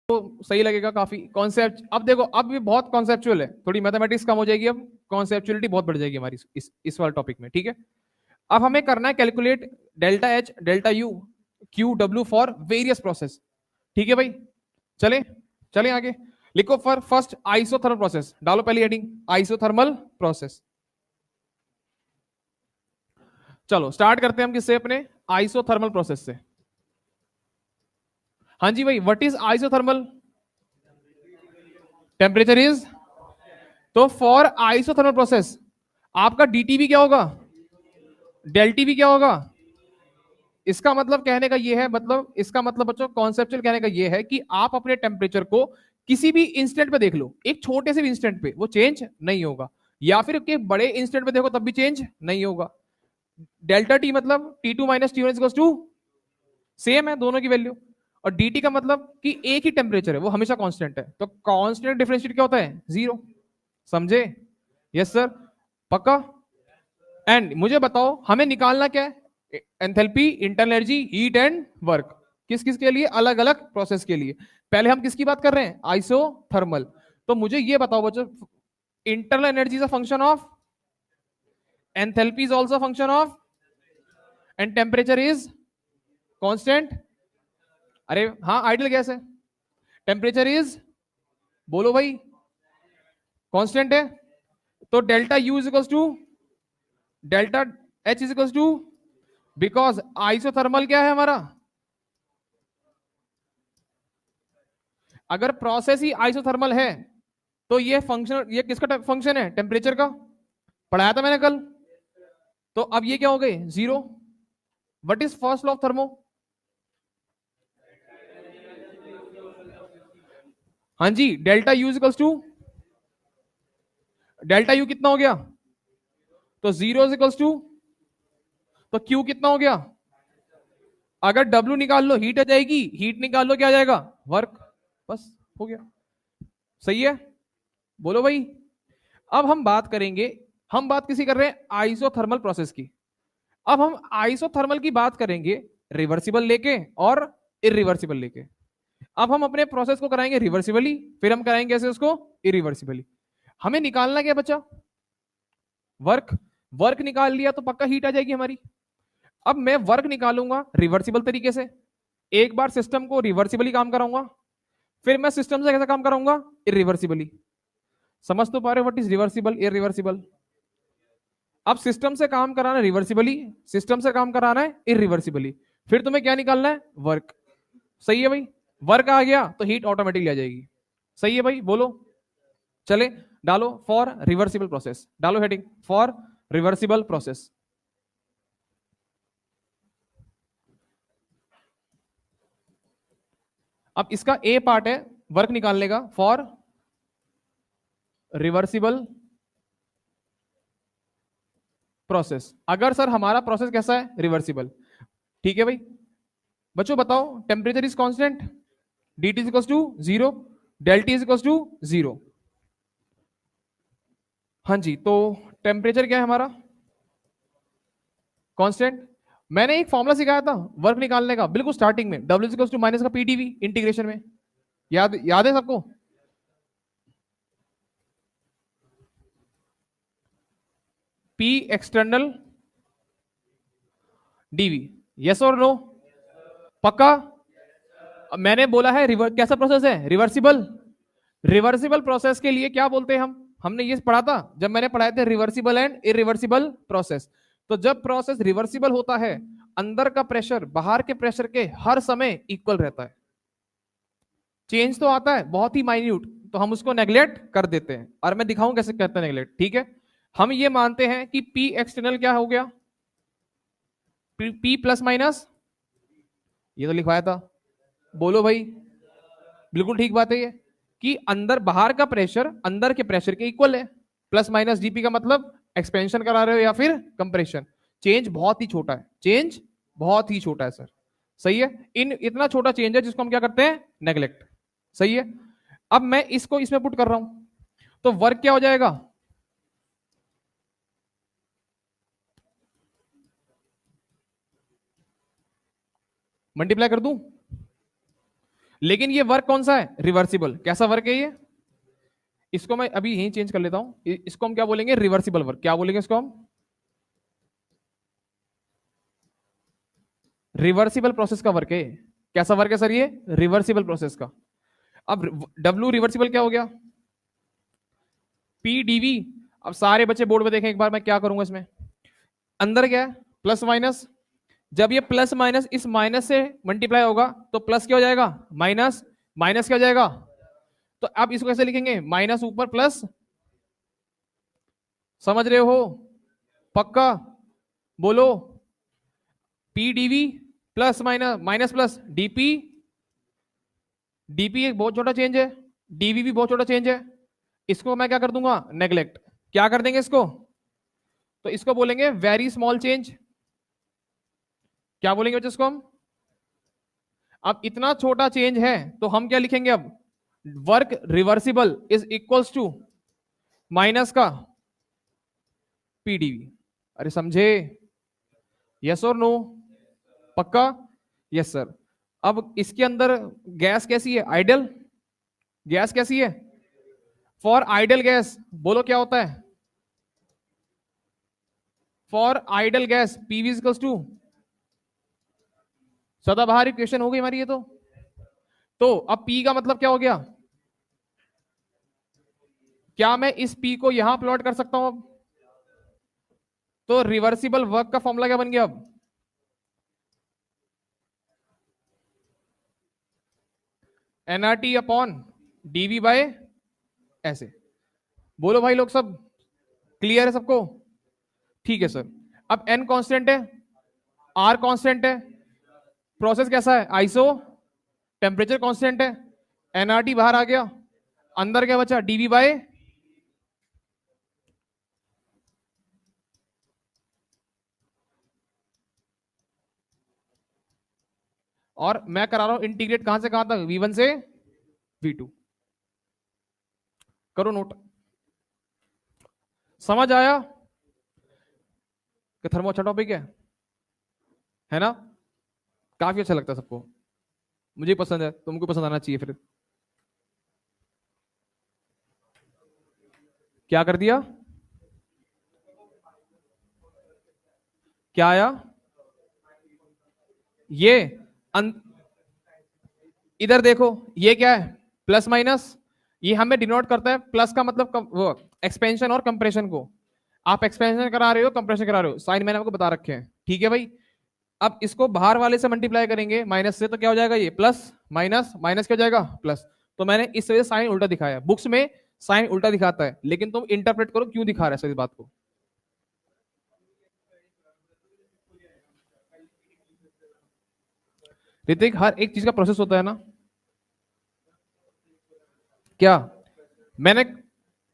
तो सही लगेगा काफी कॉन्सेप्ट। अब देखो, अब ये बहुत कॉन्सेप्चुअल है, थोड़ी मैथमेटिक्स कम हो जाएगी, अब कॉन्सेप्चुअलिटी बहुत बढ़ जाएगी हमारी इस वाले टॉपिक में, ठीक है। अब हमें करना है calculate delta H delta U Q W for various process, ठीक है भाई। चले चले आगे, लिखो फॉर फर्स्ट आइसोथर्मल प्रोसेस, डालो पहली हेडिंग आइसोथर्मल प्रोसेस। चलो स्टार्ट करते हैं हम किससे, अपने आइसोथर्मल प्रोसेस से। हाँ जी भाई, what is isothermal? Temperature is, तो फॉर आइसोथर्मल प्रोसेस आपका डीटीबी क्या होगा, डेल्टीबी क्या होगा? इसका मतलब कहने का ये है, मतलब इसका मतलब बच्चों कॉन्सेप्चुअल कहने का ये है कि आप अपने टेम्परेचर को किसी भी इंस्टेंट पे देख लो, एक छोटे से भी इंस्टेंट पे वो चेंज नहीं होगा, या फिर एक बड़े इंस्टेंट पे देखो तब भी चेंज नहीं होगा। डेल्टा टी मतलब T2 minus T1 equals to, same है दोनों की वैल्यू। और dt का मतलब कि एक ही टेम्परेचर है, वो हमेशा कांस्टेंट है, तो कांस्टेंट डिफरेंशिएट क्या होता है, जीरो। समझे? यस सर, पक्का। एंड मुझे बताओ हमें निकालना क्या है, enthalpy, internal energy, heat and work, किस किस के लिए, अलग अलग प्रोसेस के लिए। पहले हम किसकी बात कर रहे हैं, आइसोथर्मल। तो मुझे ये बताओ बच्चों, internal energy is a function of, enthalpy is also function of, and temperature is constant. अरे हाँ, आइडियल गैस है, टेम्परेचर इज, बोलो भाई, कांस्टेंट है। तो delta U is equals to delta H is equals to, because isothermal क्या है हमारा, अगर प्रोसेस ही आइसोथर्मल है तो ये फंक्शन, ये किसका फंक्शन है, टेम्परेचर का, पढ़ाया था मैंने कल। तो अब ये क्या हो गए, zero. What is first law of thermo? हाँ जी, delta U equals to, delta U कितना हो गया, तो जीरो इक्वल्स टू, तो क्यू कितना हो गया, अगर डब्ल्यू निकाल लो हीट आ जाएगी, हीट निकाल लो क्या आ जाएगा, वर्क, बस हो गया। सही है, बोलो भाई। अब हम बात करेंगे, हम बात किसी कर रहे हैं, आइसोथर्मल प्रोसेस की। अब हम आइसोथर्मल की बात करेंगे रिवर्सिबल लेके और इरिवर्सिबल लेके। अब हम अपने प्रोसेस को कराएंगे रिवर्सिबली, फिर हम कराएंगे ऐसे उसको इरिवर्सिबली। हमें निकालना क्या बचा, वर्क। वर्क निकाल लिया तो पक्का हीट आ जाएगी हमारी। अब मैं वर्क निकालूंगा रिवर्सिबल तरीके से, एक बार सिस्टम को रिवर्सिबली काम कराऊंगा, फिर मैं सिस्टम से कैसे काम कराऊंगा, इरिवर्सिबली। समझ तो पा रहे हो व्हाट इज रिवर्सिबल, इरिवर्सिबल? अब सिस्टम से काम कराना है रिवर्सिबली, सिस्टम से काम कराना है इरिवर्सिबली, फिर तुम्हें क्या निकालना है, वर्क। सही है भाई, वर्क आ गया तो हीट ऑटोमेटिकली आ जाएगी। सही है भाई, बोलो। चले, डालो फॉर रिवर्सिबल प्रोसेस, डालो हेडिंग फॉर रिवर्सिबल प्रोसेस। अब इसका ए पार्ट है वर्क निकालने का, फॉर रिवर्सिबल प्रोसेस। अगर सर हमारा प्रोसेस कैसा है, रिवर्सिबल, ठीक है भाई। बच्चों बताओ, temperature is constant, dt is equals to zero, del T is equals to zero. हाँ जी, तो टेम्परेचर क्या है हमारा, कांस्टेंट। मैंने एक फॉर्मूला सिखाया था वर्क निकालने का, बिल्कुल स्टार्टिंग में, W इक्वल्स टू माइनस का पीडीवी इंटीग्रेशन में, याद याद है सबको? P एक्सटर्नल डीवी, यस और नो, पक्का। मैंने बोला है कैसा प्रोसेस है, रिवर्सिबल। रिवर्सिबल प्रोसेस के लिए क्या बोलते हैं हम, हमने ये पढ़ा था जब मैंने पढ़ाए थे रिवर्सिबल एंड इरिवर्सिबल प्रोसेस। तो जब प्रोसेस रिवर्सिबल होता है, अंदर का प्रेशर बाहर के प्रेशर के हर समय इक्वल रहता है, चेंज तो आता है बहुत ही माइन्यूट, तो हम उसको नेग्लेक्ट कर देते हैं, और मैं दिखाऊं कैसे कहते हैं नेग्लेक्ट, ठीक है। हम ये मानते हैं कि P एक्सटर्नल क्या हो गया, P प्लस माइनस, ये तो लिखवाया था, बोलो भाई। बिल्कुल ठीक बात है ये, कि अंदर बाहर का प्रेशर अंदर के प्रेशर के इक्वल है, प्लस माइनस जीपी का मतलब एक्सपेंशन करा रहे हो या फिर कंप्रेशन, चेंज बहुत ही छोटा है, चेंज बहुत ही छोटा है सर। सही है, इन इतना छोटा चेंज है जिसको हम क्या करते हैं, नेग्लेक्ट। सही है। अब मैं इसको इसमें पुट कर रहा हूं, तो वर्क क्या हो जाएगा, मल्टीप्लाई कर दूं, लेकिन ये वर्क कौन सा है? रिवर्सिबल। कैसा वर्क है ये? इसको मैं अभी यहीं चेंज कर लेता हूं, इसको हम क्या बोलेंगे? Reversible work. क्या बोलेंगे इसको हम? रिवर्सिबल प्रोसेस का वर्क है। कैसा वर्क है सर ये? रिवर्सिबल प्रोसेस का। अब डब्ल्यू रिवर्सिबल क्या हो गया? पीडीवी। अब सारे बच्चे बोर्ड में देखें एक बार, मैं क्या करूंगा इसमें। अंदर क्या है? Plus minus. जब ये प्लस माइनस इस माइनस से मल्टीप्लाई होगा तो प्लस क्या हो जाएगा? माइनस। माइनस क्या हो जाएगा? तो अब इसको कैसे लिखेंगे? माइनस ऊपर प्लस। समझ रहे हो? पक्का? बोलो। PDV plus minus, minus plus DP. DP एक बहुत छोटा चेंज है, डीवी भी बहुत छोटा चेंज है। इसको मैं क्या कर दूंगा? नेग्लेक्ट। क्या कर देंगे इसको? तो इसको बोलेंगे वेरी स्मॉल चेंज। क्या बोलेंगे बच्चे इसको हम? अब इतना छोटा चेंज है तो हम क्या लिखेंगे अब? Work reversible is equals to minus का पीडीवी। अरे समझे? यस और नो? पक्का? Yes sir. अब इसके अंदर गैस कैसी है? आइडल। गैस कैसी है? फॉर आइडल गैस बोलो क्या होता है? For ideal gas PV equals to, सदाबहार इक्वेशन हो गई हमारी ये तो अब पी का मतलब क्या हो गया? क्या मैं इस पी को यहां प्लॉट कर सकता हूं अब? तो रिवर्सिबल वर्क का फॉर्मूला क्या बन गया अब? एनआरटी अपॉन डीवी बाय ऐसे। बोलो भाई लोग सब क्लियर है सबको? ठीक है सर। अब एन कांस्टेंट है, आर कांस्टेंट है, प्रोसेस कैसा है? आइसो। टेम्परेचर कांस्टेंट है, एनआरटी बाहर आ गया, अंदर क्या बचा? DV by. और मैं करा रहा हूं इंटीग्रेट कहां से कहां तक? V1 से V2। करो नोट। समझ आया कि थर्मो अच्छा टॉपिक है ना? काफी अच्छा लगता है सबको, मुझे पसंद है, तुमको पसंद आना चाहिए। फिर क्या कर दिया? क्या आया? ये इधर देखो, ये क्या है? Plus minus. ये हमें डिनोट करता है, प्लस का मतलब वो एक्सपेंशन और कंप्रेशन को। आप एक्सपेंशन करा रहे हो, कंप्रेशन करा रहे हो, साइन मैंने आपको बता रखे हैं, ठीक है भाई। अब इसको बाहर वाले से मल्टीप्लाई करेंगे माइनस से, तो क्या हो जाएगा? ये प्लस माइनस, माइनस क्या हो जाएगा? प्लस। तो मैंने इस वजह से साइन उल्टा दिखाया। बुक्स में साइन उल्टा दिखाता है, लेकिन तुम इंटरप्रेट करो क्यों दिखा रहा है सर इस बात को। ऋतिक, हर एक चीज का प्रोसेस होता है ना। क्या मैंने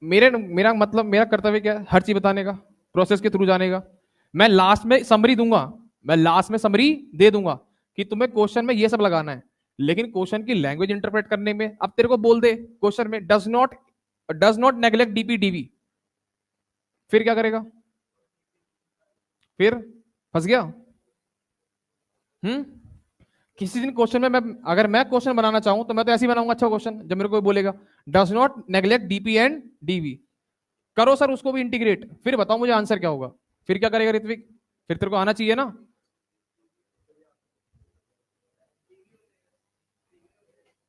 मेरा मतलब, मेरा कर्तव्य क्या है? हर चीज बताने का, प्रोसेस के थ्रू जाने का। मैं लास्ट में समरी दूंगा, मैं लास्ट में समरी दे दूंगा कि तुम्हें क्वेश्चन में ये सब लगाना है। लेकिन क्वेश्चन की लैंग्वेज इंटरप्रेट करने में अब तेरे को बोल दे क्वेश्चन में does not neglect dP dV, फिर क्या करेगा? फिर फंस गया। हम्म। किसी दिन क्वेश्चन में मैं, अगर मैं क्वेश्चन बनाना चाहूं तो मैं तो ऐसे ही बनाऊंगा अच्छा क्वेश्चन, जब मेरे को बोलेगा does not neglect dP and dV, करो सर उसको भी इंटीग्रेट, फिर बताओ मुझे आंसर क्या होगा। फिर क्या करेगा ऋत्विक? फिर तेरे को आना चाहिए ना।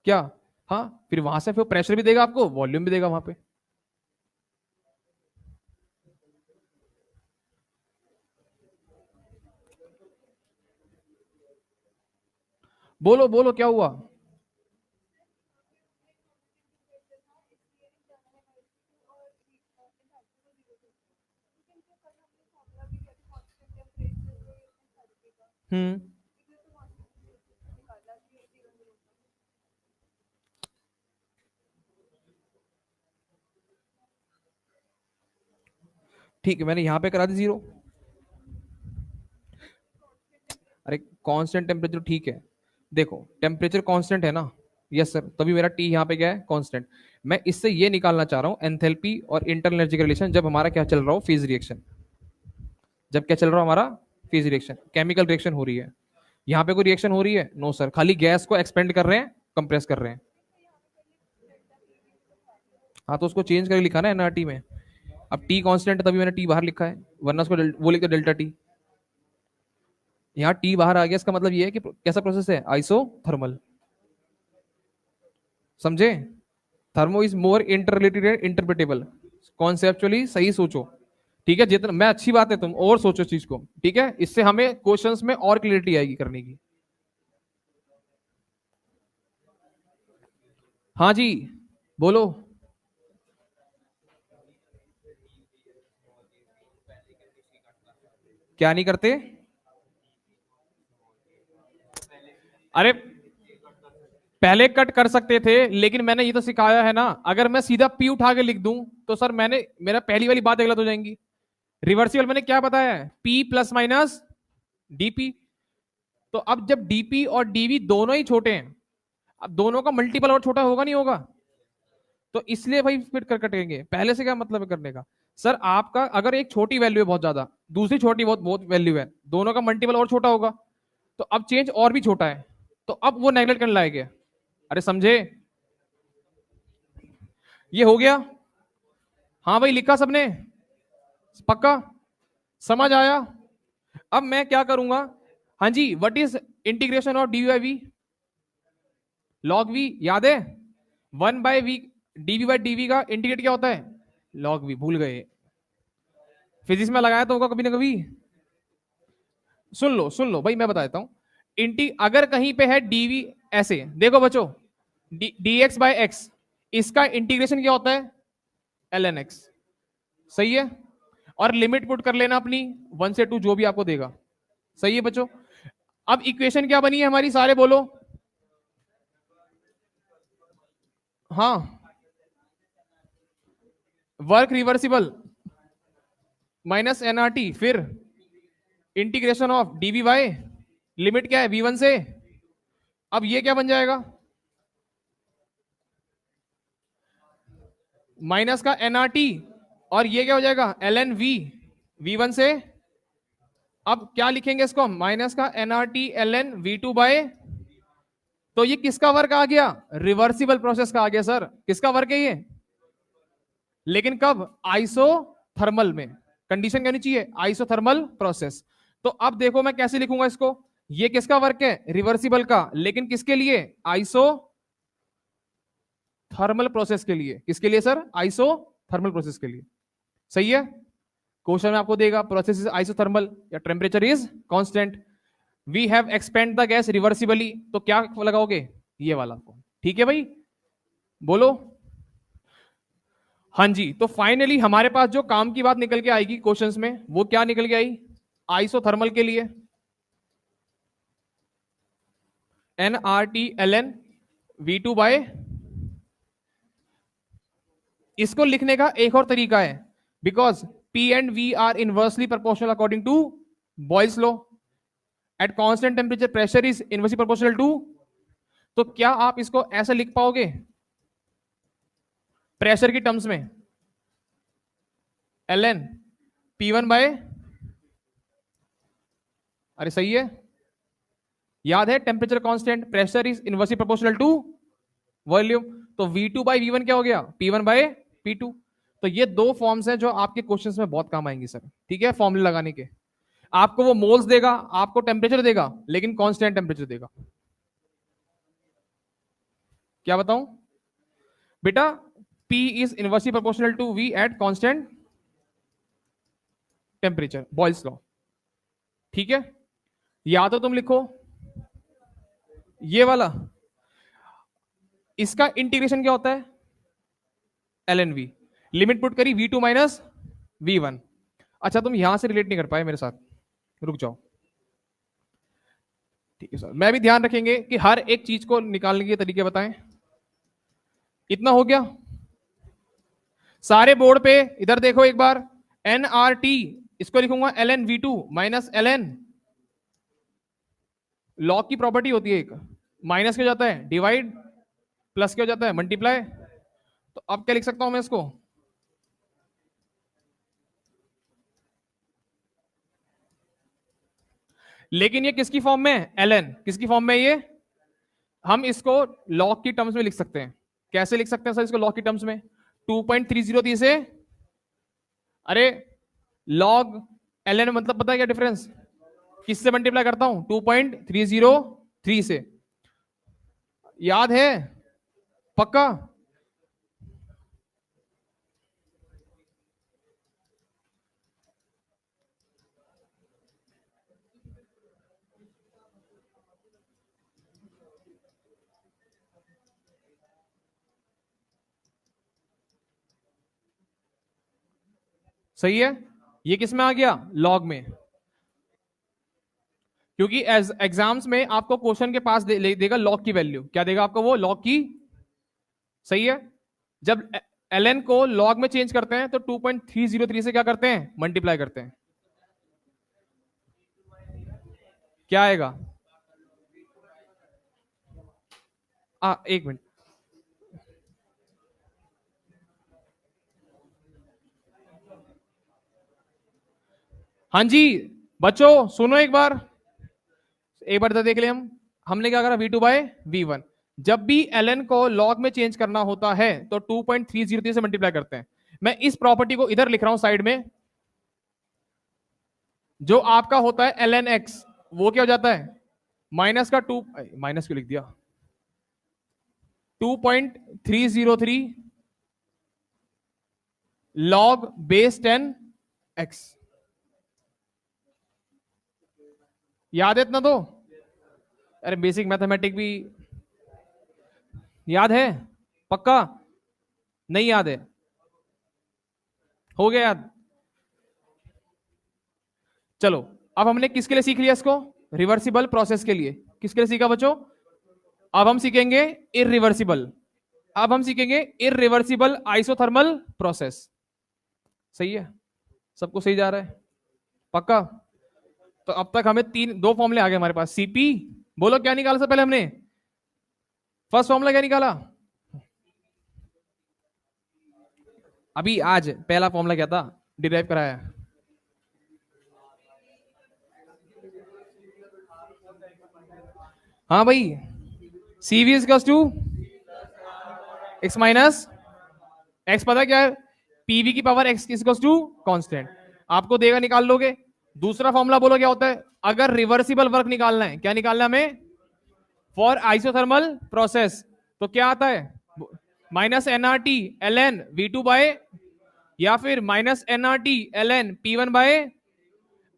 क्या? हाँ, फिर वहां से फिर प्रेशर भी देगा आपको, वॉल्यूम भी देगा वहां पे। बोलो बोलो क्या हुआ? हम्म। ठीक है, मैंने यहां पे करा दी 0। अरे कांस्टेंट टेम्परेचर ठीक है, देखो टेम्परेचर कांस्टेंट है ना। यस सर, तभी मेरा टी यहाँ पे क्या है? कांस्टेंट। मैं इससे ये निकालना चाह रहा हूँ एंथैल्पी और इंटरनल एनर्जी का रिलेशन, जब हमारा क्या चल रहा हो? Phase reaction. जब क्या चल रहा हो हमारा? फेज रिएक्शन, केमिकल रिएक्शन हो रही है। यहाँ पे कोई रिएक्शन हो रही है? नो सर, खाली गैस को एक्सपेंड कर रहे हैं, कंप्रेस कर रहे हैं। हाँ तो उसको चेंज करके लिखा ना एनआरटी में। अब टी कांस्टेंट है तभी मैंने टी बाहर लिखा है, वरना उसको वो लिखते डेल्टा टी। यहाँ टी बाहर आ गया, इसका मतलब ये है कि कैसा प्रोसेस है, आइसोथर्मल। समझे? Thermo is more inter related and interpretable. Conceptually सही सोचो, ठीक है? जितना मैं अच्छी बात है, तुम और सोचो चीज को, ठीक है? इससे हमें क्वेश्चंस में और क्लियरिटी आएगी करने की। हाँ जी, बोलो। क्या नहीं करते? अरे पहले कट कर सकते थे, लेकिन मैंने ये तो सिखाया है ना, अगर मैं सीधा पी उठा के लिख दूं तो सर मैंने मेरा पहली वाली बात गलत हो जाएंगी। रिवर्सिबल मैंने क्या बताया है, पी प्लस माइनस डीपी। तो अब जब डीपी और डीवी दोनों ही छोटे हैं, अब दोनों का मल्टीपल और छोटा होगा नहीं होगा, तो इसलिए भाई फिर कर कटेंगे। पहले से क्या मतलब है करने का? सर आपका अगर एक छोटी वैल्यू है बहुत ज्यादा, दूसरी छोटी बहुत बहुत वैल्यू है, दोनों का मल्टीपल और छोटा होगा, तो अब चेंज और भी छोटा है, तो अब वो नेगलेक्ट करने लायक है। अरे समझे? ये हो गया? हाँ भाई, लिखा सबने? पक्का समझ आया? अब मैं क्या करूंगा, हाँ जी, what is integration of D by V? Log V याद है? 1/v डीवी बाई डीवी का इंटीग्रेट क्या होता है, लॉग वी। भूल गए? फिजिक्स में लगाया तो होगा कभी ना कभी। सुन लो भाई, मैं बता देता हूं। इंटी अगर कहीं पे है डीवी, ऐसे देखो बच्चों, डी एक्स बाई एक्स, इसका इंटीग्रेशन क्या होता है, एल एन एक्स। सही है? और लिमिट पुट कर लेना अपनी 1 से 2 जो भी आपको देगा। सही है बच्चों? अब इक्वेशन क्या बनी है हमारी, सारे बोलो। हाँ, वर्क रिवर्सिबल माइनस एनआरटी, फिर integration of dV by limit क्या है, v1 से। अब ये क्या बन जाएगा, माइनस का एनआरटी, और ये क्या हो जाएगा, एल एन वी, वी1 से। अब क्या लिखेंगे इसको, माइनस का एनआरटी एल एन वी2 बाय, तो ये किसका वर्क आ गया, रिवर्सिबल प्रोसेस का आ गया सर। किसका वर्क है ये, लेकिन कब, आइसोथर्मल में। कंडीशन क्या होनी चाहिए, आइसोथर्मल प्रोसेस। तो अब देखो मैं कैसे लिखूंगा इसको, ये किसका वर्क है, रिवर्सिबल का, लेकिन किसके लिए, आइसो थर्मल प्रोसेस के लिए। किसके लिए सर, आइसो थर्मल प्रोसेस के लिए। सही है? क्वेश्चन में आपको देगा प्रोसेस इज आइसोथर्मल या temperature is constant, we have expand the gas reversibly, तो क्या लगाओगे, ये वाला। ठीक है भाई, बोलो। हाँ जी, तो फाइनली हमारे पास जो काम की बात निकल के आएगी क्वेश्चंस में, वो क्या निकल के आई, आइसोथर्मल के लिए N R T L N वी2 बाय, इसको लिखने का एक और तरीका है, because P and V are inversely proportional according to Boyle's law, at constant temperature pressure is inversely proportional to. तो क्या आप इसको ऐसे लिख पाओगे प्रेशर की टर्म्स में, एल एन P1 बाय, अरे सही है, याद है temperature constant, pressure is inversely proportional to volume. तो V2 बाई V1 क्या हो गया, P1 बाय P2। तो ये दो फॉर्म्स हैं जो आपके क्वेश्चंस में बहुत काम आएंगी सर। ठीक है, फॉर्मूले लगाने के। आपको वो मोल्स देगा, आपको टेम्परेचर देगा, लेकिन कांस्टेंट टेम्परेचर देगा। क्या बताऊं बेटा, P is inversely proportional to V at constant temperature, Boyle's law. ठीक है, या तो तुम लिखो ये वाला, इसका इंटीग्रेशन क्या होता है, L N V, limit put करी V2 माइनस V1। अच्छा तुम यहां से रिलेट नहीं कर पाए मेरे साथ, रुक जाओ। ठीक है सर, मैं भी ध्यान रखेंगे कि हर एक चीज को निकालने के तरीके बताएं। इतना हो गया सारे बोर्ड पे, इधर देखो एक बार, एन आर टी, इसको लिखूंगा L N V two minus L N, log की प्रॉपर्टी होती है एक, माइनस क्या हो जाता है, डिवाइड, प्लस क्या हो जाता है, मल्टीप्लाई। तो अब क्या लिख सकता हूं मैं इसको, लेकिन ये किसकी फॉर्म में है, एल एन, किसकी फॉर्म में है ये, हम इसको लॉग की टर्म्स में लिख सकते हैं। कैसे लिख सकते हैं सर इसको लॉग की टर्म्स में? 2.303 से, अरे लॉग ln मतलब पता है क्या डिफरेंस? किससे मल्टीप्लाई करता हूं? 2.303 से। याद है? पक्का? सही है। ये किस में आ गया? लॉग में। क्योंकि एज एग्जाम्स में आपको क्वेश्चन के पास देगा लॉग की वैल्यू। क्या देगा आपको? वो लॉग की। सही है। जब ln को लॉग में चेंज करते हैं तो 2.303 से क्या करते हैं? मल्टीप्लाई करते हैं। क्या आएगा? एक मिनट। हाँ जी बच्चों सुनो एक बार तो देख ले। हमने क्या करा? v2/v1। जब भी ln को log में चेंज करना होता है तो 2.303 से मल्टीप्लाई करते हैं। मैं इस प्रॉपर्टी को इधर लिख रहा हूं साइड में। जो आपका होता है ln x, वो क्या हो जाता है? माइनस का टू, माइनस क्यों लिख दिया? 2.303 log बेस 10x। याद है इतना तो? अरे बेसिक मैथमेटिक भी याद है? पक्का? नहीं याद है? हो गया याद? चलो अब हमने किसके लिए सीख लिया इसको? रिवर्सिबल प्रोसेस के लिए। किसके लिए सीखा बच्चों? अब हम सीखेंगे इरिवर्सिबल। अब हम सीखेंगे इरिवर्सिबल आइसोथर्मल प्रोसेस। सही है? सबको सही जा रहा है? पक्का? तो अब तक हमें दो फॉर्मूले आ गए हमारे पास। सीपी, बोलो क्या निकाला था पहले हमने? फर्स्ट फॉर्मूला क्या निकाला? अभी आज पहला फॉर्मूला क्या था डिराइव कराया? हाँ भाई, CV is to X minus X. पता क्या है? पीवी की power X is to constant. आपको देगा, निकाल लोगे। दूसरा फॉर्मूला बोलो क्या होता है? अगर रिवर्सिबल वर्क निकालना है, क्या निकालना है हमें? फॉर आइसोथर्मल प्रोसेस तो क्या आता है? माइनस एनआरटी ln v2 या फिर minus NRT ln p1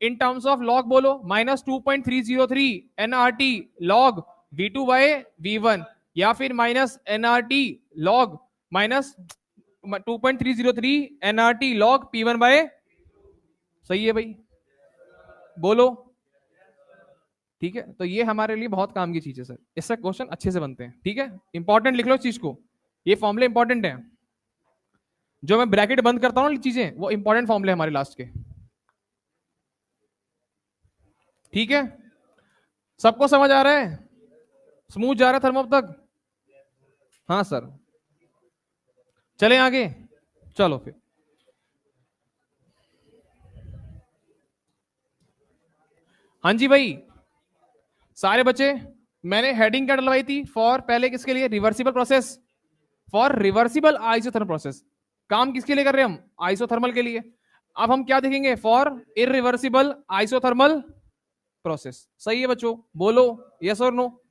in terms of log बोलो -2.303 nRT log v2/v1 या फिर minus nRT log minus 2.303 nRT log p1/। सही है भाई? बोलो। ठीक है, तो ये हमारे लिए बहुत काम की चीज है सर। इससे क्वेश्चन अच्छे से बनते हैं। ठीक है, इंपॉर्टेंट लिख लो इस चीज को। ये फॉर्मूले इंपॉर्टेंट है। जो मैं ब्रैकेट बंद करता हूँ चीजें, वो इंपॉर्टेंट फॉर्मूले हमारे लास्ट के। ठीक है, सबको समझ आ रहा है? स्मूथ जा रहा है थर्मो अब तक? हाँ सर। चलें आगे? चलो फिर। हाँ जी भाई सारे बच्चे, मैंने हेडिंग क्या डलवाई थी? फॉर, पहले किसके लिए? Reversible process. For reversible isothermal process. काम किसके लिए कर रहे हैं हम? आइसोथर्मल के लिए। अब हम क्या देखेंगे? For irreversible isothermal process. सही है बच्चों? बोलो यस और नो।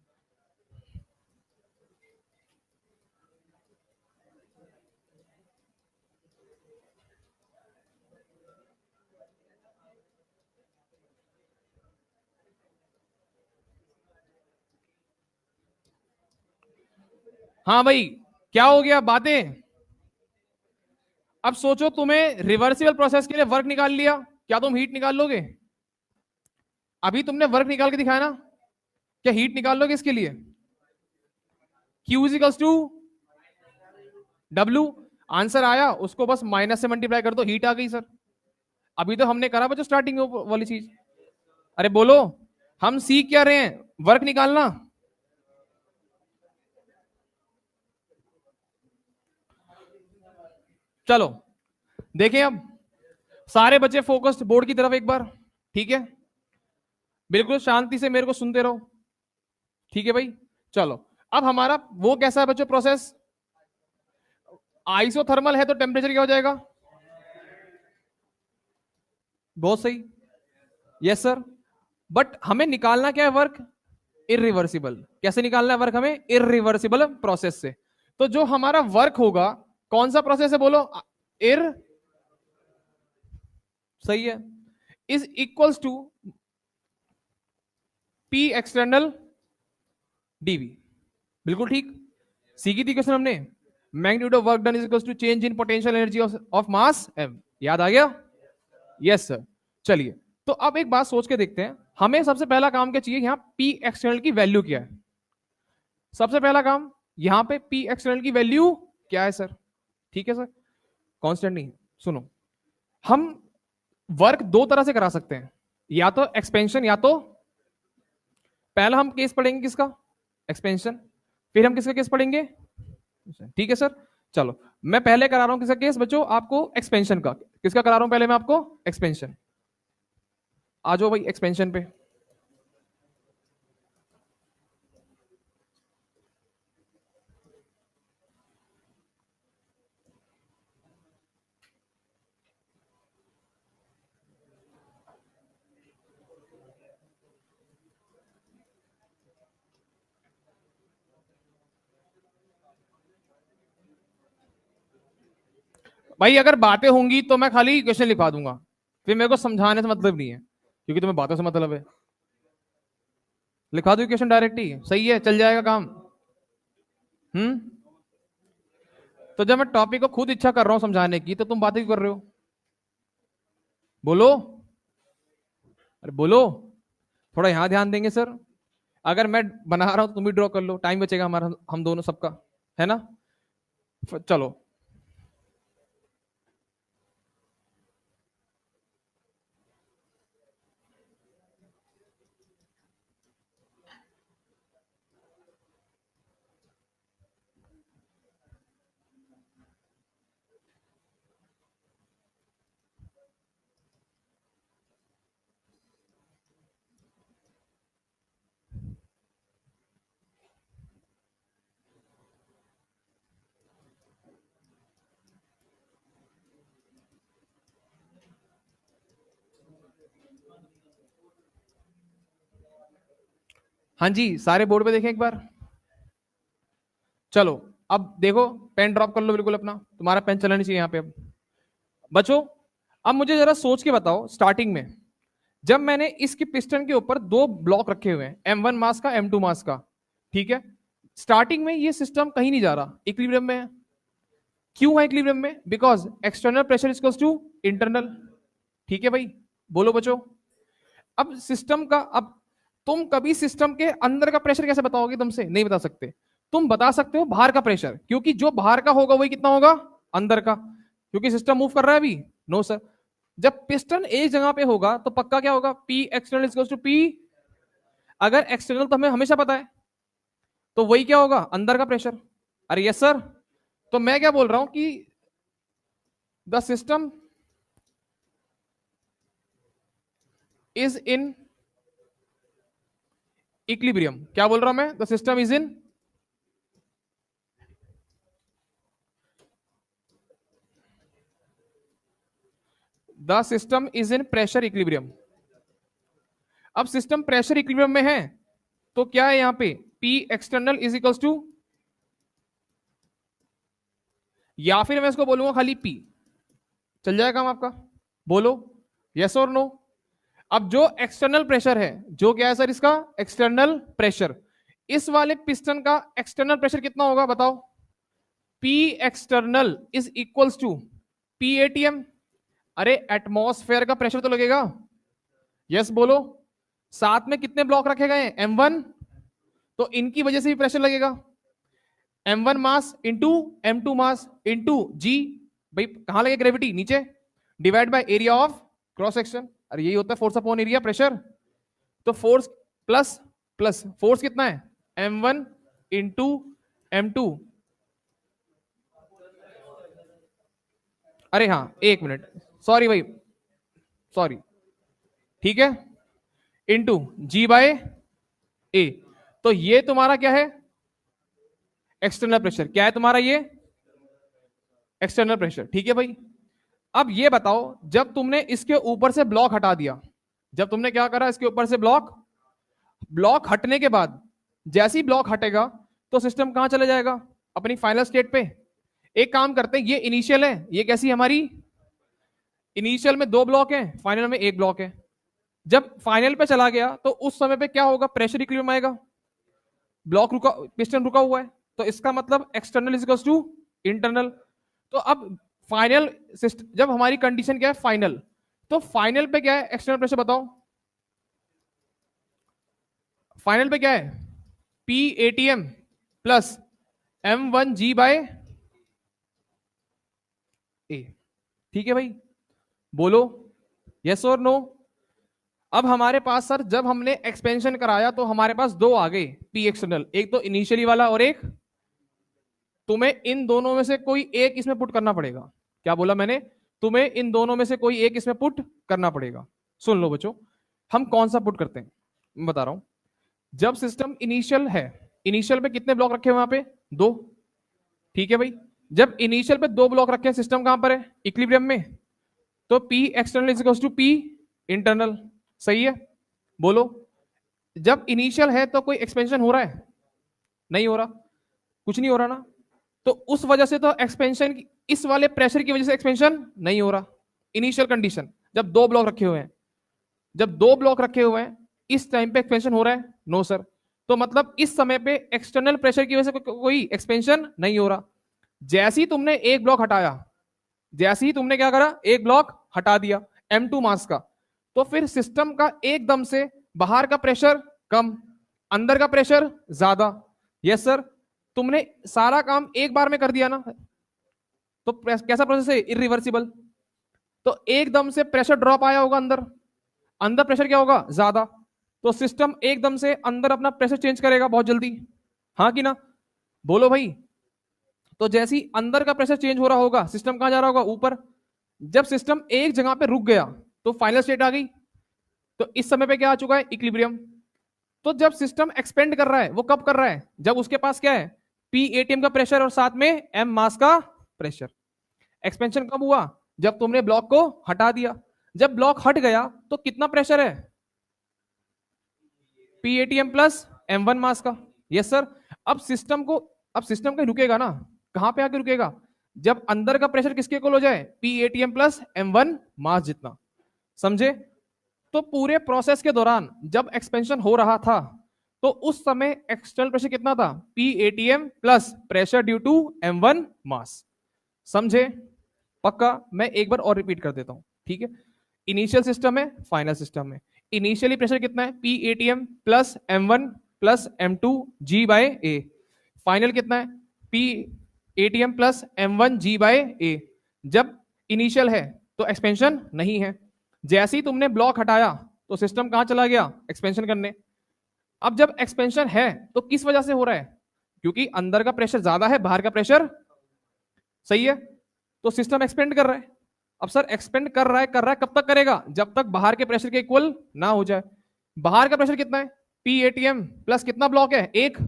हाँ भाई, क्या हो गया बातें? अब सोचो, तुम्हें रिवर्सिबल प्रोसेस के लिए वर्क निकाल लिया, क्या तुम हीट निकाल लोगे? अभी तुमने वर्क निकाल के दिखाया ना, क्या हीट निकाल लोगे इसके लिए? Q is to W। Answer आया, उसको बस माइनस से मल्टीप्लाई कर दो, हीट आ गई सर। अभी तो हमने करा बच्चों स्टार्टिंग वाली चीज। अरे बोलो, हम सीख क्या रहे हैं? वर्क निकालना। चलो देखें अब, सारे बच्चे फोकस्ड बोर्ड की तरफ एक बार। ठीक है, बिल्कुल शांति से मेरे को सुनते रहो। ठीक है भाई, चलो अब हमारा वो कैसा है बच्चों प्रोसेस, आइसोथर्मल है तो टेम्परेचर क्या हो जाएगा, बहुत सही, यस सर। बट हमें निकालना क्या है वर्क, इरिवर्सिबल। कैसे निकालना है वर्क हमें, इरिवर्सिबल प्रोसेस से। तो जो हमारा वर्क होगा कौन सा प्रोसेस है बोलो, इर, सही है, is equals to P external dV, बिल्कुल ठीक। सीखी थी क्वेश्चन हमने, magnitude of work done is equals to change in potential energy of mass M, याद आ गया, यस सर। चलिए, तो अब एक बात सोच के देखते हैं, हमें सबसे पहला काम क्या चाहिए, यहां पी एक्सटर्नल की वैल्यू क्या है, सबसे पहला काम यहां पे पी एक्सटर्नल की वैल्यू क्या है सर, ठीक है सर, कांस्टेंट नहीं, सुनो, हम वर्क दो तरह से करा सकते हैं, या तो एक्सपेंशन, या तो पहला हम केस पढ़ेंगे किसका, एक्सपेंशन, फिर हम किसका केस पढ़ेंगे, ठीक है सर। चलो मैं पहले करा रहा हूं किसका केस बच्चों, आपको एक्सपेंशन का, किसका करा रहा हूं पहले मैं आपको, एक्सपेंशन, आ जाओ भाई एक्सपेंशन पे। भाई अगर बातें होंगी तो मैं खाली क्वेश्चन लिखवा दूंगा, फिर मेरे को समझाने से मतलब नहीं है, क्योंकि तुम्हें बातों से मतलब है, लिखवा दो क्वेश्चन डायरेक्ट ही, सही है, चल जाएगा काम। हम्म, तो जब मैं टॉपिक को खुद इच्छा कर रहा हूं समझाने की, तो तुम बातें क्यों कर रहे हो, बोलो, अरे बोलो, थोड़ा यहां ध्यान देंगे सर, अगर मैं बना रहा हूं तो तुम भी ड्रॉ कर लो, टाइम बचेगा हमारा, हम दोनों सबका, है ना, चलो। हाँ जी, सारे बोर्ड पे देखें एक बार, चलो अब देखो, पेन ड्रॉप कर लो बिल्कुल अपना, तुम्हारा पेन चलना नहीं चाहिए यहाँ पे अब। बच्चों अब मुझे जरा सोच के बताओ, स्टार्टिंग में जब मैंने इसकी पिस्टन के ऊपर दो ब्लॉक रखे हुए हैं, M1 मास का, M2 मास का, ठीक है, स्टार्टिंग में ये सिस्टम कहीं नहीं जा रहा, इक्विलिब्रियम में है, क्यों है इक्विलिब्रियम में, because external pressure is to internal, ठीक है भाई, बोलो बच्चों। अब सिस्टम का, अब तुम कभी सिस्टम के अंदर का प्रेशर कैसे बताओगे, तुमसे नहीं बता सकते, तुम बता सकते हो बाहर का प्रेशर, क्योंकि जो बाहर का होगा वही कितना होगा, अंदर का, क्योंकि सिस्टम मूव कर रहा है अभी, नो सर। जब पिस्टन एक जगह पे होगा तो पक्का क्या होगा, P external is to P, अगर एक्सटर्नल तो हमें हमेशा पता है, तो वही क्या होगा, अंदर का प्रेशर, अरे यस सर। तो मैं क्या बोल रहा हूं कि the system is in equilibrium, क्या बोल रहा हूं मैं, the system is in, the system is in pressure equilibrium. अब सिस्टम प्रेशर इक्विलिब्रियम में है, तो क्या है यहां पे, P external is equals to, या फिर मैं इसको बोलूंगा खाली पी, चल जाएगा काम आपका, बोलो यस और नो। अब जो एक्सटर्नल प्रेशर है, जो क्या है सर इसका, एक्सटर्नल प्रेशर, इस वाले पिस्टन का एक्सटर्नल प्रेशर कितना होगा बताओ, P external is equals to P ATM, अरे एटमॉस्फेयर का प्रेशर तो लगेगा, यस बोलो, साथ में कितने ब्लॉक रखे गए, M1, तो इनकी वजह से भी प्रेशर लगेगा, M1 mass into M2 mass into जी, भाई कहां लगे ग्रेविटी, नीचे, divide by area of cross section, अरे यही होता है फोर्स अपॉन एरिया, प्रेशर, तो फोर्स प्लस प्लस फोर्स कितना है, M1 इंटू M2, अरे हाँ एक मिनट, सॉरी भाई, सॉरी, ठीक है, इंटू जी बाय ए, तो ये तुम्हारा क्या है, एक्सटर्नल प्रेशर क्या है तुम्हारा, ये एक्सटर्नल प्रेशर, ठीक है भाई। अब ये बताओ, जब तुमने इसके ऊपर से ब्लॉक हटा दिया, जब तुमने क्या करा, इसके ऊपर से ब्लॉक, ब्लॉक हटने के बाद जैसे ही ब्लॉक हटेगा तो सिस्टम कहां चले जाएगा, अपनी फाइनल स्टेट पे। एक काम करते हैं, ये इनिशियल है, ये कैसी है हमारी, इनिशियल में दो ब्लॉक है, फाइनल में एक ब्लॉक है। जब फाइनल पे चला गया तो उस समय पे क्या होगा, प्रेशर इक्विलिब्रियम आएगा, ब्लॉक रुका, पिस्टन रुका हुआ है, तो इसका मतलब एक्सटर्नल इज टू इंटरनल। तो अब फाइनल सिस्टम, जब हमारी कंडीशन क्या है फाइनल, तो फाइनल पे क्या है एक्सटर्नल प्रेशर बताओ, फाइनल पे क्या है, पी एटीएम प्लस M1G/A, ठीक है भाई, बोलो यस और नो। अब हमारे पास सर जब हमने एक्सपेंशन कराया तो हमारे पास दो आ गए पी एक्सटर्नल, एक तो इनिशियली वाला और एक, तुम्हें इन दोनों में से कोई एक इसमें पुट करना पड़ेगा। क्या बोला मैंने, तुम्हें इन दोनों में से कोई एक इसमें पुट करना पड़ेगा। सुन लो बच्चों, हम कौन सा पुट करते हैं, मैं बता रहा हूं। जब सिस्टम इनिशियल है, इनिशियल पे कितने ब्लॉक रखे हैं वहां पे, दो, ठीक है भाई। जब इनिशियल पे दो ब्लॉक रखे हैं, सिस्टम कहां पर है, इक्विलिब्रियम में, तो P external is equal to P internal, सही है, बोलो। जब इनिशियल है तो कोई एक्सपेंशन हो रहा है, नहीं हो रहा, कुछ नहीं हो रहा ना, तो उस वजह से तो एक्सपेंशन, इस वाले प्रेशर की वजह से एक्सपेंशन नहीं हो रहा। इनिशियल कंडीशन जब दो ब्लॉक रखे हुए हैं, जब दो ब्लॉक रखे हुए हैं इस टाइम पे एक्सपेंशन हो रहा है, नो सर। तो मतलब इस समय पे एक्सटर्नल प्रेशर की वजह से कोई एक्सपेंशन नहीं हो रहा। जैसे ही तुमने एक ब्लॉक हटाया, जैसे ही तुमने क्या करा, एक ब्लॉक हटा दिया M2 मास का, तो फिर सिस्टम का एकदम से बाहर का प्रेशर कम, अंदर का प्रेशर ज्यादा। यस सर, तुमने सारा काम एक बार में कर दिया ना, तो कैसा प्रोसेस है, इरिवर्सिबल। तो एकदम से प्रेशर ड्रॉप आया होगा अंदर, अंदर प्रेशर क्या होगा, ज्यादा, तो सिस्टम एकदम से अंदर अपना प्रेशर चेंज करेगा बहुत जल्दी, हाँ कि ना, बोलो भाई। तो जैसे ही अंदर का प्रेशर चेंज हो रहा होगा, सिस्टम कहां जा रहा होगा, ऊपर। जब सिस्टम एक जगह पे रुक गया तो फाइनल स्टेट आ गई, तो इस समय पे क्या आ चुका है, इक्विलिब्रियम। तो जब सिस्टम एक्सपेंड कर रहा है, वो कब कर रहा है, जब उसके पास क्या है, पी एटीएम का प्रेशर और साथ में एम मास का प्रेशर। एक्सपेंशन कब हुआ, जब तुमने ब्लॉक को हटा दिया। जब ब्लॉक हट गया तो कितना प्रेशर है, पी एटीएम प्लस M1 मास का। Yes sir. अब सिस्टम को, अब सिस्टम कहीं रुकेगा ना, कहां पे आके रुकेगा, जब अंदर का प्रेशर किसके इक्वल हो जाए, पी एटीएम प्लस M1 मास जितना, समझे। तो पूरे प्रोसेस के दौरान जब एक्सपेंशन हो रहा था तो उस समय एक्सटर्नल प्रेशर कितना था, P ATM plus pressure due to M1 mass, समझे। पक्का, मैं एक बार और रिपीट कर देता हूं, ठीक है। इनिशियल सिस्टम है, फाइनल सिस्टम है। इनिशियली प्रेशर कितना है, P ATM plus M1 plus M2G/A। Final कितना है, पी एटीएम प्लस M1G/A। जब इनिशियल है तो एक्सपेंशन नहीं है, जैसे ही तुमने ब्लॉक हटाया तो सिस्टम कहां चला गया, एक्सपेंशन करने। अब जब एक्सपेंशन है तो किस वजह से हो रहा है, क्योंकि अंदर का प्रेशर ज्यादा है, बाहर का प्रेशर, सही है, तो सिस्टम एक्सपेंड कर रहा है। अब सर एक्सपेंड कर रहा है, कर रहा है, कब तक करेगा, जब तक बाहर के प्रेशर के इक्वल ना हो जाए। बाहर का प्रेशर कितना है, पी एटीएम प्लस कितना ब्लॉक है, एक,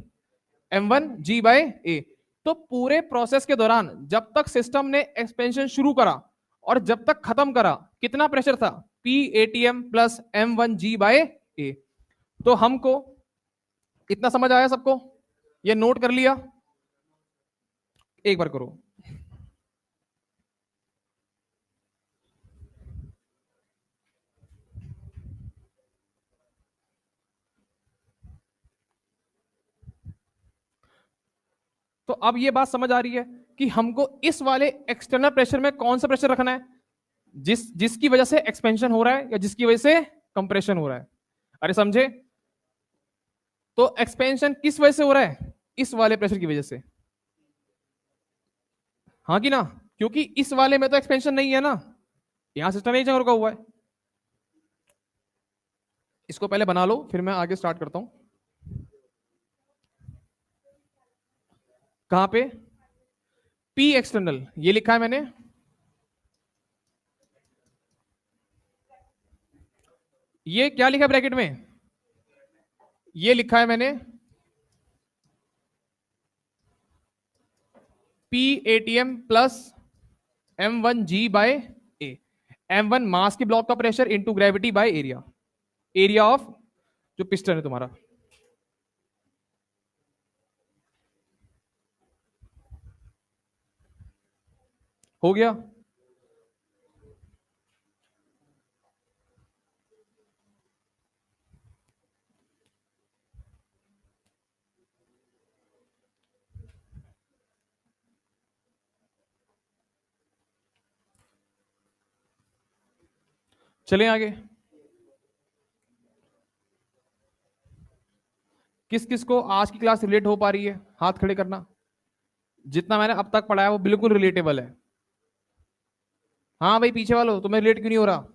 M1G/A। तो पूरे प्रोसेस के दौरान जब तक सिस्टम ने एक्सपेंशन शुरू करा और जब तक खत्म करा, कितना प्रेशर था, पी एटीएम प्लस M1G/A। तो हमको इतना समझ आया सबको, ये नोट कर लिया, एक बार करो। तो अब ये बात समझ आ रही है कि हमको इस वाले एक्सटर्नल प्रेशर में कौन सा प्रेशर रखना है, जिसकी वजह से एक्सपेंशन हो रहा है या जिसकी वजह से कंप्रेशन हो रहा है। अरे समझे, तो एक्सपेंशन किस वजह से हो रहा है, इस वाले प्रेशर की वजह से, हाँ कि ना, क्योंकि इस वाले में तो एक्सपेंशन नहीं है ना, यहां सिस्टम एक जगह रुका हुआ है। इसको पहले बना लो, फिर मैं आगे स्टार्ट करता हूं। कहां पे, पी एक्सटर्नल ये लिखा है मैंने, ये क्या लिखा है ब्रैकेट में, ये लिखा है मैंने P ATM plus m1g/a। m1 मास के ब्लॉक का pressure into gravity by area, area of जो पिस्टन है तुम्हारा। हो गया। चलें आगे। किस किस को आज की क्लास रिलेट हो पा रही है, हाथ खड़े करना। जितना मैंने अब तक पढ़ाया वो बिल्कुल रिलेटेबल है। हाँ भाई पीछे वालों, तुम्हें रिलेट क्यों नहीं हो रहा?